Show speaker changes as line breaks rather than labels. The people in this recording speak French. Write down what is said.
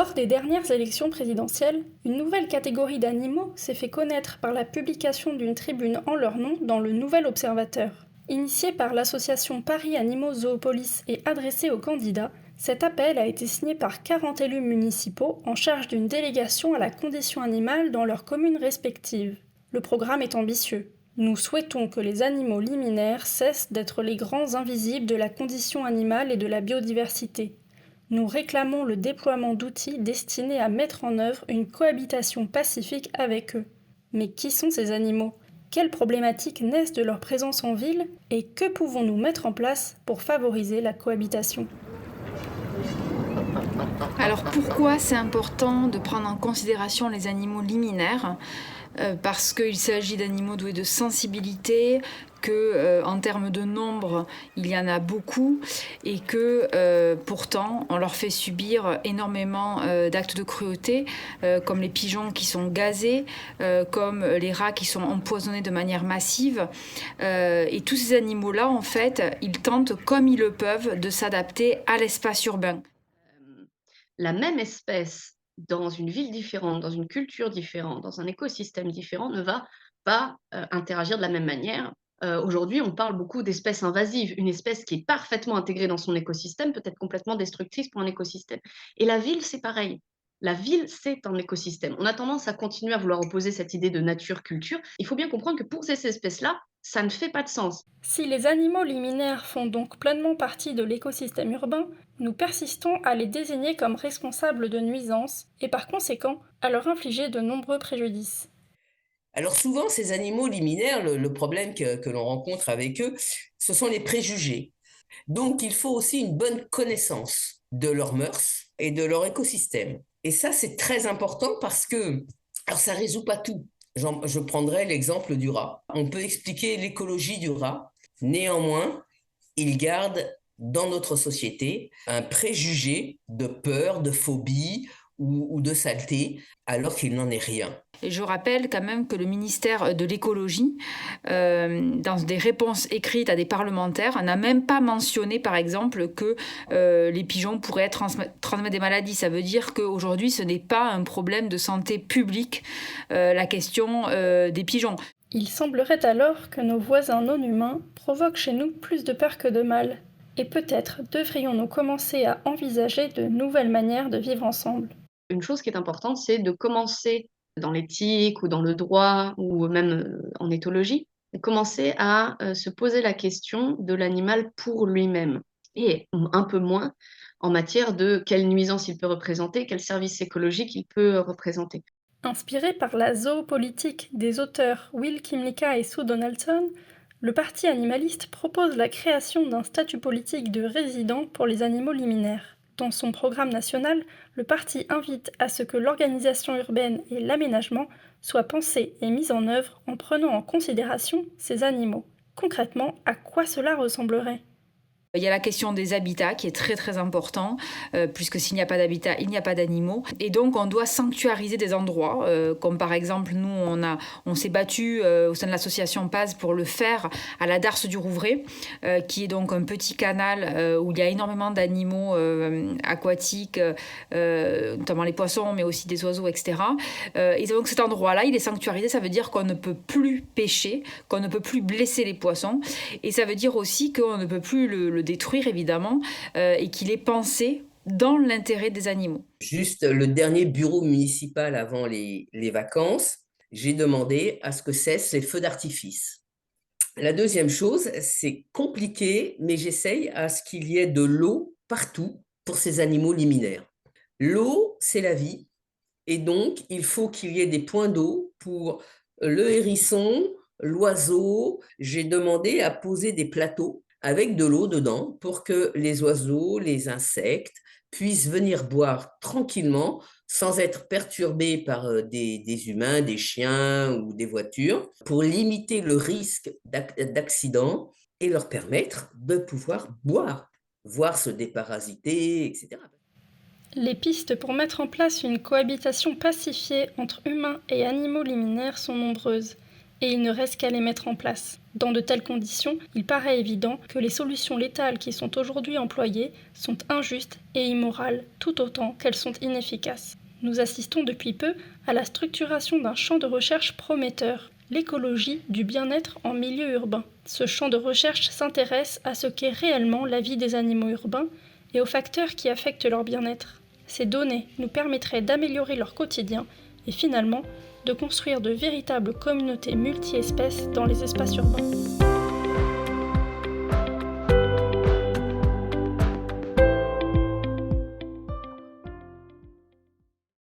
Lors des dernières élections présidentielles, une nouvelle catégorie d'animaux s'est fait connaître par la publication d'une tribune en leur nom dans le Nouvel Observateur. Initiée par l'association Paris Animaux Zoopolis et adressée aux candidats, cet appel a été signé par 40 élus municipaux en charge d'une délégation à la condition animale dans leurs communes respectives. Le programme est ambitieux. Nous souhaitons que les animaux liminaires cessent d'être les grands invisibles de la condition animale et de la biodiversité. Nous réclamons le déploiement d'outils destinés à mettre en œuvre une cohabitation pacifique avec eux. Mais qui sont ces animaux ? Quelles problématiques naissent de leur présence en ville et que pouvons-nous mettre en place pour favoriser la cohabitation ?
Alors pourquoi c'est important de prendre en considération les animaux liminaires ? Parce qu'il s'agit d'animaux doués de sensibilité, en termes de nombre, il y en a beaucoup et que pourtant on leur fait subir énormément d'actes de cruauté, comme les pigeons qui sont gazés, comme les rats qui sont empoisonnés de manière massive. Et tous ces animaux-là, en fait, ils tentent comme ils le peuvent de s'adapter à l'espace urbain.
La même espèce dans une ville différente, dans une culture différente, dans un écosystème différent ne va pas, interagir de la même manière. Aujourd'hui, on parle beaucoup d'espèces invasives. Une espèce qui est parfaitement intégrée dans son écosystème peut être complètement destructrice pour un écosystème et la ville, c'est pareil. La ville, c'est un écosystème. On a tendance à continuer à vouloir opposer cette idée de nature-culture. Il faut bien comprendre que pour ces espèces-là, ça ne fait pas de sens.
Si les animaux liminaires font donc pleinement partie de l'écosystème urbain, nous persistons à les désigner comme responsables de nuisances et par conséquent à leur infliger de nombreux préjudices.
Alors souvent, ces animaux liminaires, le problème que l'on rencontre avec eux, ce sont les préjugés. Donc, il faut aussi une bonne connaissance de leurs mœurs et de leur écosystème. Et ça, c'est très important parce que, alors ça ne résout pas tout. Je prendrai l'exemple du rat. On peut expliquer l'écologie du rat. Néanmoins, il garde dans notre société un préjugé de peur, de phobie ou de saleté, alors qu'il n'en est rien.
Et je rappelle quand même que le ministère de l'écologie, dans des réponses écrites à des parlementaires, n'a même pas mentionné, par exemple, que les pigeons pourraient transmettre des maladies. Ça veut dire qu'aujourd'hui, ce n'est pas un problème de santé publique, la question des pigeons.
Il semblerait alors que nos voisins non humains provoquent chez nous plus de peur que de mal. Et peut-être devrions-nous commencer à envisager de nouvelles manières de vivre ensemble.
Une chose qui est importante, c'est de commencer dans l'éthique ou dans le droit ou même, en éthologie, commencer à, se poser la question de l'animal pour lui-même et un peu moins en matière de quelle nuisance il peut représenter, quel service écologique il peut représenter.
Inspiré par la zoopolitique des auteurs Will Kymlicka et Sue Donaldson, le parti animaliste propose la création d'un statut politique de résident pour les animaux liminaires. Dans son programme national, le parti invite à ce que l'organisation urbaine et l'aménagement soient pensés et mis en œuvre en prenant en considération ces animaux. Concrètement, à quoi cela ressemblerait ?
Il y a la question des habitats qui est très très important, puisque s'il n'y a pas d'habitat, il n'y a pas d'animaux. Et donc on doit sanctuariser des endroits, comme par exemple nous on s'est battu au sein de l'association Paz pour le faire à la Darse du Rouvray, qui est donc un petit canal où il y a énormément d'animaux aquatiques, notamment les poissons, mais aussi des oiseaux, etc. Et donc cet endroit-là, il est sanctuarisé, ça veut dire qu'on ne peut plus pêcher, qu'on ne peut plus blesser les poissons, et ça veut dire aussi qu'on ne peut plus le détruire évidemment, et qu'il est pensé dans l'intérêt des animaux.
Juste le dernier bureau municipal avant les vacances, j'ai demandé à ce que cessent les feux d'artifice. La deuxième chose, c'est compliqué, mais j'essaye à ce qu'il y ait de l'eau partout pour ces animaux liminaires. L'eau, c'est la vie, et donc il faut qu'il y ait des points d'eau pour le hérisson, l'oiseau. J'ai demandé à poser des plateaux avec de l'eau dedans pour que les oiseaux, les insectes puissent venir boire tranquillement sans être perturbés par des humains, des chiens ou des voitures, pour limiter le risque d'accident et leur permettre de pouvoir boire, voire se déparasiter, etc.
Les pistes pour mettre en place une cohabitation pacifiée entre humains et animaux liminaires sont nombreuses. et il ne reste qu'à les mettre en place. Dans de telles conditions, il paraît évident que les solutions létales qui sont aujourd'hui employées sont injustes et immorales, tout autant qu'elles sont inefficaces. Nous assistons depuis peu à la structuration d'un champ de recherche prometteur, l'écologie du bien-être en milieu urbain. Ce champ de recherche s'intéresse à ce qu'est réellement la vie des animaux urbains et aux facteurs qui affectent leur bien-être. Ces données nous permettraient d'améliorer leur quotidien et finalement de construire de véritables communautés multi-espèces dans les espaces urbains.